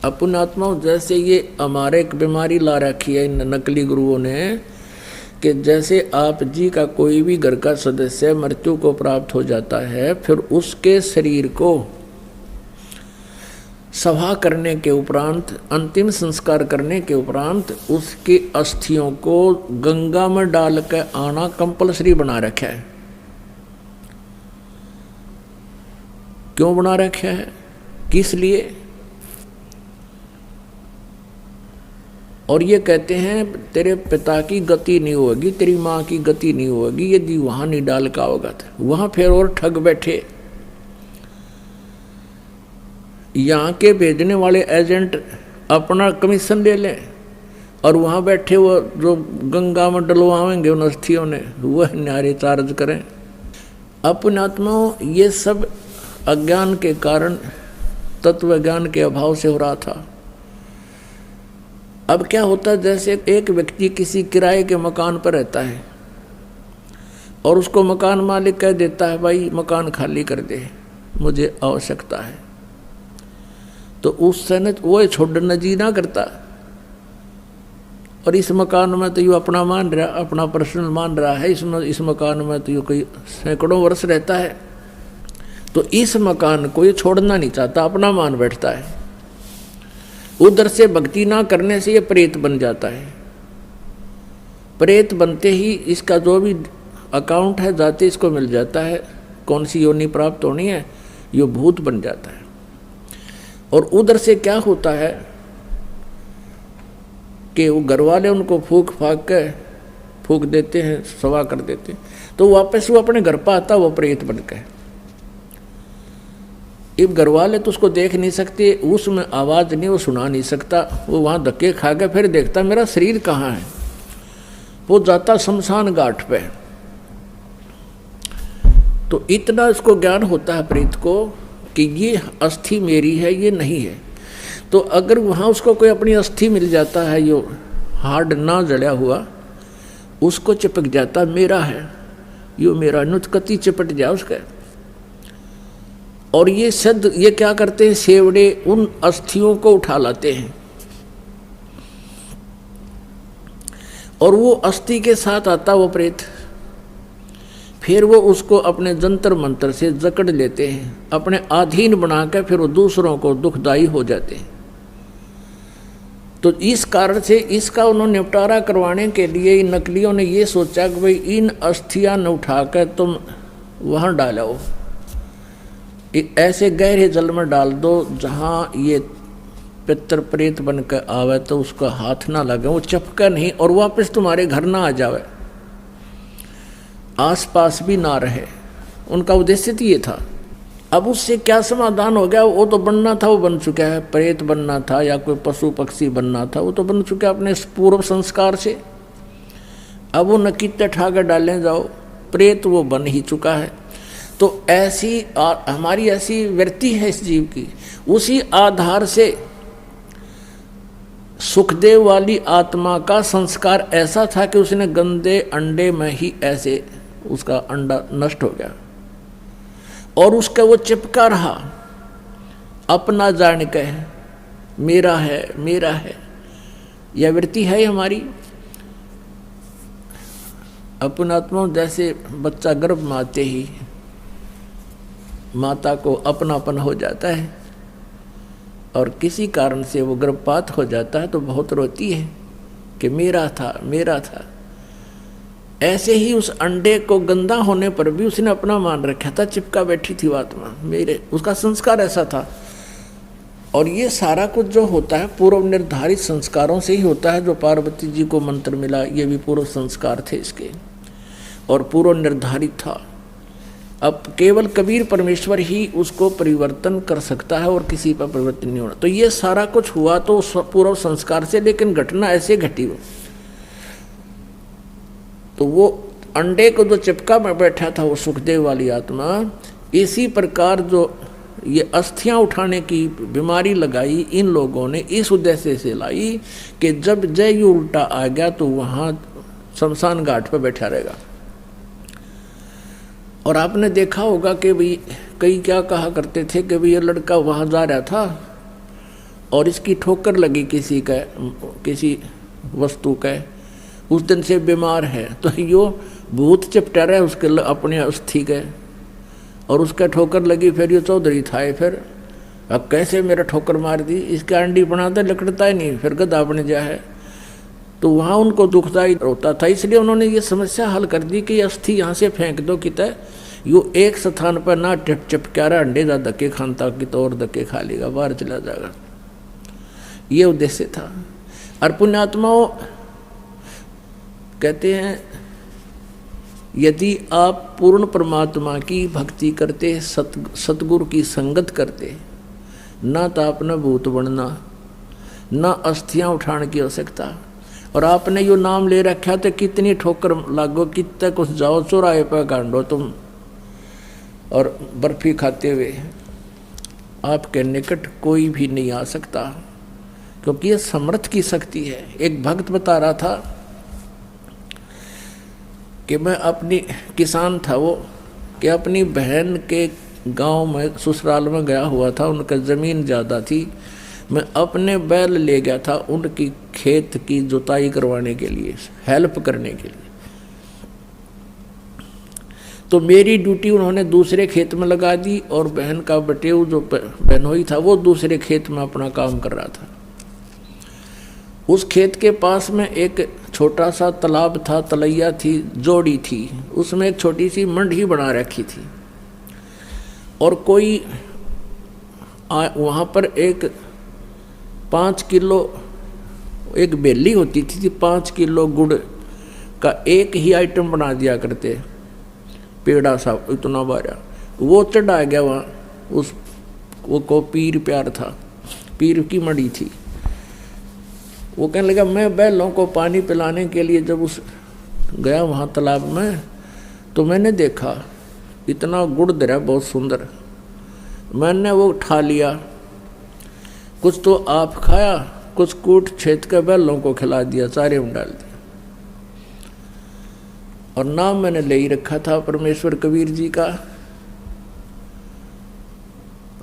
अपन आत्माओं जैसे ये हमारे एक बीमारी ला रखी है इन नकली गुरुओं ने कि जैसे आप जी का कोई भी घर का सदस्य मृत्यु को प्राप्त हो जाता है, फिर उसके शरीर को सभा करने के उपरांत, अंतिम संस्कार करने के उपरांत उसकी अस्थियों को गंगा में डाल कर आना कंपलसरी बना रखा है। क्यों बना रखा है, किस लिए? और ये कहते हैं तेरे पिता की गति नहीं होगी, तेरी माँ की गति नहीं होगी यदि वहां नहीं डाल का होगा। वहां फिर और ठग बैठे, यहाँ के भेजने वाले एजेंट अपना कमीशन ले लें और वहाँ बैठे वो जो गंगा में डलवाएंगे उन अस्थियों ने वह न्यारे चार्ज करें। अपने आत्माओं ये सब अज्ञान के कारण, तत्व ज्ञान के अभाव से हो रहा था। अब क्या होता है, जैसे एक व्यक्ति किसी किराए के मकान पर रहता है और उसको मकान मालिक कह देता है भाई मकान खाली कर दे, मुझे आवश्यकता है, तो उस समय वो छोड़ना जी ना करता। और इस मकान में तो यू अपना मान रहा, अपना पर्सनल मान रहा है, इस मकान में तो यू कोई सैकड़ों वर्ष रहता है, तो इस मकान को ये छोड़ना नहीं चाहता, अपना मान बैठता है। उधर से भक्ति ना करने से ये प्रेत बन जाता है। प्रेत बनते ही इसका जो भी अकाउंट है जाते इसको मिल जाता है, कौन सी योनि प्राप्त होनी है, ये भूत बन जाता है। और उधर से क्या होता है कि वो घर वाले उनको फूक देते हैं, सवा कर देते हैं, तो वापस वो अपने घर पर आता, वो प्रेत बन के। अब घर वाले तो उसको देख नहीं सकते, उसमें आवाज़ नहीं, वो सुना नहीं सकता, वो वहाँ धक्के खा के फिर देखता मेरा शरीर कहाँ है, वो जाता शमशान घाट पे। तो इतना इसको ज्ञान होता है प्रेत को कि ये अस्थि मेरी है, ये नहीं है। तो अगर वहाँ उसको कोई अपनी अस्थि मिल जाता है, यो हार्ड ना जड़ा हुआ, उसको चिपक जाता मेरा है, यो मेरा, नुतकती चिपट जाए उसका। और ये सद ये क्या करते हैं, सेवड़े उन अस्थियों को उठा लाते हैं और वो अस्थि के साथ आता वो प्रेत, फिर वो उसको अपने जंतर मंत्र से जकड़ लेते हैं, अपने अधीन बनाकर फिर वो दूसरों को दुखदाई हो जाते हैं। तो इस कारण से इसका उन्होंने निपटारा करवाने के लिए इन नकलियों ने ये सोचा कि भाई इन अस्थियां न उठाकर तुम वहाँ डालो, ऐसे गहरे जल में डाल दो जहाँ ये पितर प्रेत बनकर आवे तो उसका हाथ ना लगे, वो चपका नहीं और वापस तुम्हारे घर ना आ जावे, आसपास भी ना रहे। उनका उद्देश्य तो ये था। अब उससे क्या समाधान हो गया, वो तो बनना था वो बन चुका है, प्रेत बनना था या कोई पशु पक्षी बनना था वो तो बन चुका है अपने पूर्व संस्कार से। अब वो नकीते ठाकर डालने जाओ, प्रेत वो बन ही चुका है। तो ऐसी हमारी ऐसी वृत्ति है इस जीव की, उसी आधार से सुखदेव वाली आत्मा का संस्कार ऐसा था कि उसने गंदे अंडे में ही ऐसे उसका अंडा नष्ट हो गया और उसका वो चिपका रहा, अपना जान के मेरा है मेरा है। यह वृत्ति है हमारी। अपन आत्मा जैसे बच्चा गर्भ में आते ही माता को अपनापन हो जाता है और किसी कारण से वो गर्भपात हो जाता है तो बहुत रोती है कि मेरा था मेरा था। ऐसे ही उस अंडे को गंदा होने पर भी उसने अपना मान रखा था, चिपका बैठी थी आत्मा मेरे, उसका संस्कार ऐसा था। और ये सारा कुछ जो होता है पूर्व निर्धारित संस्कारों से ही होता है। जो पार्वती जी को मंत्र मिला ये भी पूर्व संस्कार थे इसके और पूर्व निर्धारित था। अब केवल कबीर परमेश्वर ही उसको परिवर्तन कर सकता है और किसी पर परिवर्तन नहीं होना। तो ये सारा कुछ हुआ तो पूर्व संस्कार से, लेकिन घटना ऐसे घटी वो, तो वो अंडे को जो चिपका में बैठा था वो सुखदेव वाली आत्मा, इसी प्रकार जो ये अस्थियां उठाने की बीमारी लगाई इन लोगों ने इस उद्देश्य से लाई कि जब जय उल्टा आ गया तो वहाँ शमशान घाट पर बैठा रहेगा। और आपने देखा होगा कि भाई कई क्या कहा करते थे कि भाई ये लड़का वहाँ जा रहा था और इसकी ठोकर लगी किसी वस्तु का, उस दिन से बीमार है, तो यो भूत चिपटा रहा है उसके अपने अस्थि के, और उसका ठोकर लगी, फिर ये चौधरी था, फिर अब कैसे मेरा ठोकर मार दी, इसका अंडी बनाते लकड़ता ही नहीं, फिर गधा बन जा है। तो वहाँ उनको दुखदाई होता था, इसलिए उन्होंने ये समस्या हल कर दी कि अस्थि यहाँ से फेंक दो कितने, यो एक स्थान पर ना चिपका रहा, अंडे जा धक्के खानता कि तो और धक्के खा लेगा, बाहर चला जाएगा। ये उद्देश्य था। और पुण्यात्माओं कहते हैं यदि आप पूर्ण परमात्मा की भक्ति करते, सतगुरु की संगत करते, ना तो आपने भूत बनना, ना अस्थियां उठाने की आवश्यकता। और आपने यो नाम ले रखा तो कितनी ठोकर लागो, कितने कुछ जाओ चौराहे पर गांडो तुम, और बर्फी खाते हुए आपके निकट कोई भी नहीं आ सकता, क्योंकि ये समर्थ की शक्ति है। एक भक्त बता रहा था कि मैं अपनी किसान था वो, कि अपनी बहन के गांव में ससुराल में गया हुआ था, उनका ज़मीन ज़्यादा थी, मैं अपने बैल ले गया था उनकी खेत की जुताई करवाने के लिए, हेल्प करने के लिए। तो मेरी ड्यूटी उन्होंने दूसरे खेत में लगा दी, और बहन का बटेऊ जो बहनोई था वो दूसरे खेत में अपना काम कर रहा था। उस खेत के पास में एक छोटा सा तालाब था, तलैया थी, जोड़ी थी, उसमें एक छोटी सी मंडी बना रखी थी, और कोई वहाँ पर एक 5 किलो एक बेली होती थी, 5 किलो गुड़ का एक ही आइटम बना दिया करते, पेड़ा सा इतना बारा, वो चढ़ा गया वहाँ, उस वो को पीर प्यार था, पीर की मड़ी थी। वो कहने लगा मैं बैलों को पानी पिलाने के लिए जब उस गया वहाँ तालाब में, तो मैंने देखा इतना गुड़ दरा बहुत सुंदर, मैंने वो उठा लिया, कुछ तो आप खाया, कुछ कूट छेद के बैलों को खिला दिया, चारे में डाल दिया। और नाम मैंने ले ही रखा था परमेश्वर कबीर जी का,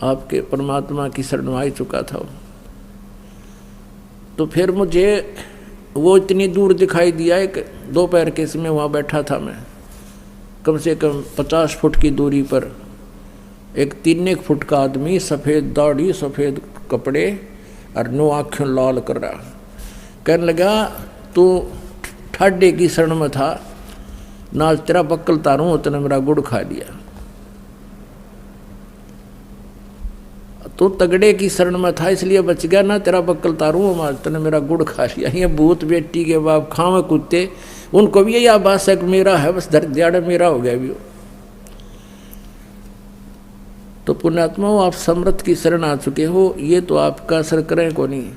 आपके परमात्मा की शरण में आ चुका था। तो फिर मुझे वो इतनी दूर दिखाई दिया, एक दोपहर के समय वहाँ बैठा था मैं, कम से कम 50 फुट की दूरी पर एक 3 फुट का आदमी, सफ़ेद दाढ़ी, सफ़ेद कपड़े और 9 आँखें लाल कर रहा, कहने लगा तू ठाडे की शरण में था, ना तेरा बक्कल तारूं, उतने मेरा गुड़ खा लिया। तो तगड़े की शरण में था इसलिए बच गया, ना तेरा बक्कल तारूं, तने मेरा गुड़ खा लिया। ये भूत बेटी के बाप खावे कुत्ते, उनको भी यही आभास है कि मेरा है, बस धर दियाड़े मेरा हो गया भी हो। तो पुण्यात्माओं आप समर्थ की शरण आ चुके हो, ये तो आपका असर करें को नहीं।